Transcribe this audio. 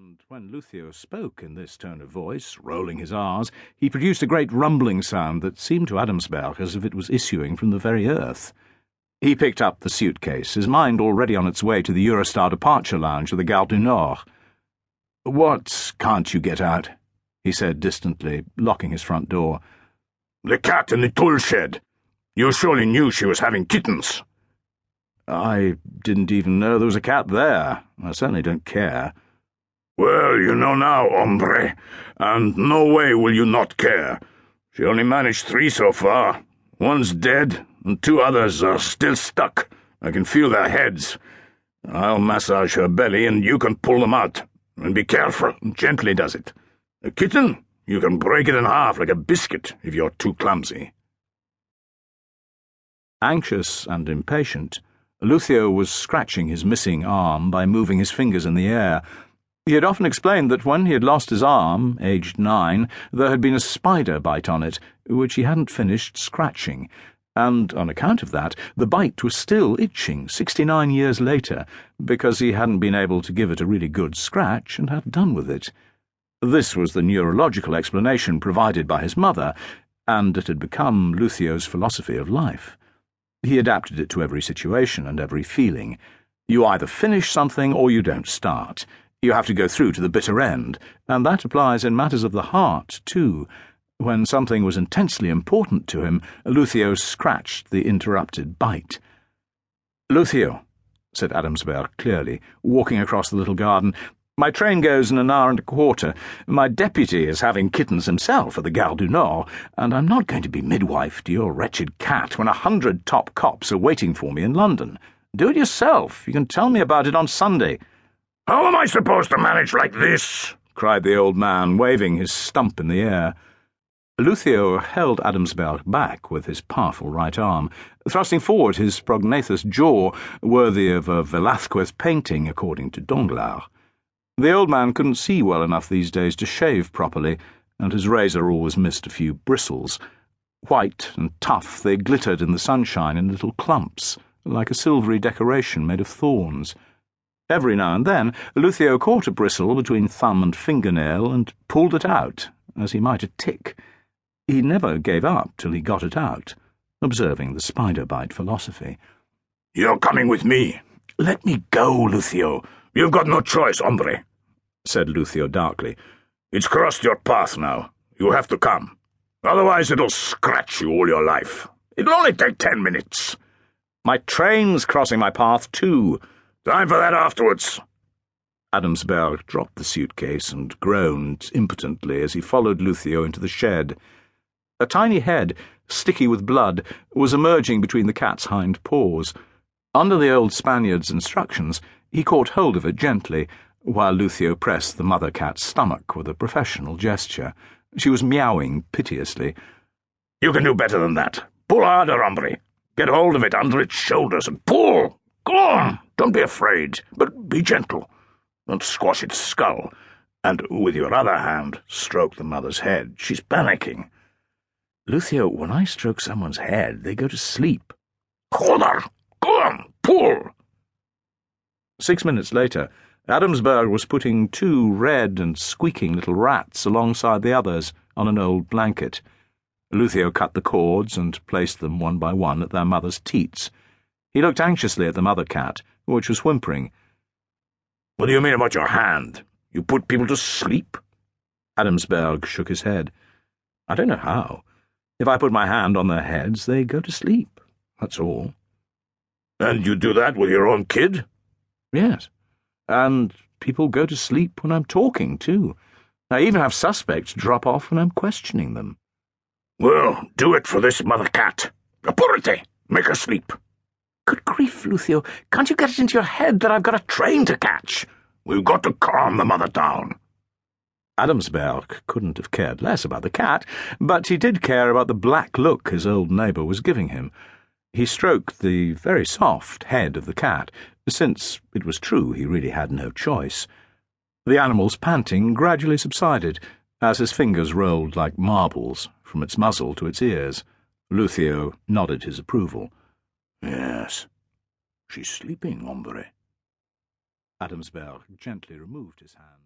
And when Luthio spoke in this tone of voice, rolling his R's, he produced a great rumbling sound that seemed to Adamsberg as if it was issuing from the very earth. He picked up the suitcase, his mind already on its way to the Eurostar departure lounge of the Gare du Nord. "What can't you get out?" he said distantly, locking his front door. "The cat in the tool shed. You surely knew she was having kittens." "I didn't even know there was a cat there. I certainly don't care." "Well, you know now, hombre, and no way will you not care. She only managed 3 so far. One's dead, and 2 others are still stuck. I can feel their heads. I'll massage her belly, and you can pull them out. And be careful, gently does it. A kitten, you can break it in half like a biscuit if you're too clumsy." Anxious and impatient, Luthio was scratching his missing arm by moving his fingers in the air. He had often explained that when he had lost his arm, aged 9, there had been a spider bite on it, which he hadn't finished scratching, and, on account of that, the bite was still itching 69 years later, because he hadn't been able to give it a really good scratch and had done with it. This was the neurological explanation provided by his mother, and it had become Luthio's philosophy of life. He adapted it to every situation and every feeling. You either finish something or you don't start. You have to go through to the bitter end, and that applies in matters of the heart, too. When something was intensely important to him, Luthio scratched the interrupted bite. "Luthio," said Adamsberg clearly, walking across the little garden, "my train goes in an hour and a quarter. My deputy is having kittens himself at the Gare du Nord, and I'm not going to be midwife to your wretched cat when 100 top cops are waiting for me in London. Do it yourself. You can tell me about it on Sunday." "How am I supposed to manage like this?" cried the old man, waving his stump in the air. Luthio held Adamsberg back with his powerful right arm, thrusting forward his prognathous jaw, worthy of a Velázquez painting, according to Danglard. The old man couldn't see well enough these days to shave properly, and his razor always missed a few bristles. White and tough, they glittered in the sunshine in little clumps, like a silvery decoration made of thorns. Every now and then, Luthio caught a bristle between thumb and fingernail and pulled it out, as he might a tick. He never gave up till he got it out, observing the spider-bite philosophy. "You're coming with me. Let me go, Luthio. You've got no choice, hombre," said Luthio darkly. "It's crossed your path now. You have to come. Otherwise it'll scratch you all your life. It'll only take 10 minutes. My train's crossing my path, too. Time for that afterwards." Adamsberg dropped the suitcase and groaned impotently as he followed Luthio into the shed. A tiny head, sticky with blood, was emerging between the cat's hind paws. Under the old Spaniard's instructions, he caught hold of it gently, while Luthio pressed the mother cat's stomach with a professional gesture. She was meowing piteously. "You can do better than that. Pull harder, hombre. Get hold of it under its shoulders and pull. Go on. Don't be afraid, but be gentle. Don't squash its skull. And with your other hand, stroke the mother's head. She's panicking." "Luthio, when I stroke someone's head, they go to sleep." "Joder! Go on, pull!" 6 minutes later, Adamsberg was putting 2 red and squeaking little rats alongside the others on an old blanket. Luthio cut the cords and placed them one by one at their mother's teats. He looked anxiously at the mother cat, which was whimpering. "What do you mean about your hand? You put people to sleep?" Adamsberg shook his head. "I don't know how. If I put my hand on their heads, they go to sleep. That's all." "And you do that with your own kid?" "Yes. And people go to sleep when I'm talking, too. I even have suspects drop off when I'm questioning them." "Well, do it for this mother cat. Apurate! Make her sleep." "Good grief, Luthio, can't you get it into your head that I've got a train to catch?" "We've got to calm the mother down." Adamsberg couldn't have cared less about the cat, but he did care about the black look his old neighbour was giving him. He stroked the very soft head of the cat, since it was true he really had no choice. The animal's panting gradually subsided, as his fingers rolled like marbles from its muzzle to its ears. Luthio nodded his approval. "Yes, she's sleeping, hombre." Adamsberg gently removed his hand.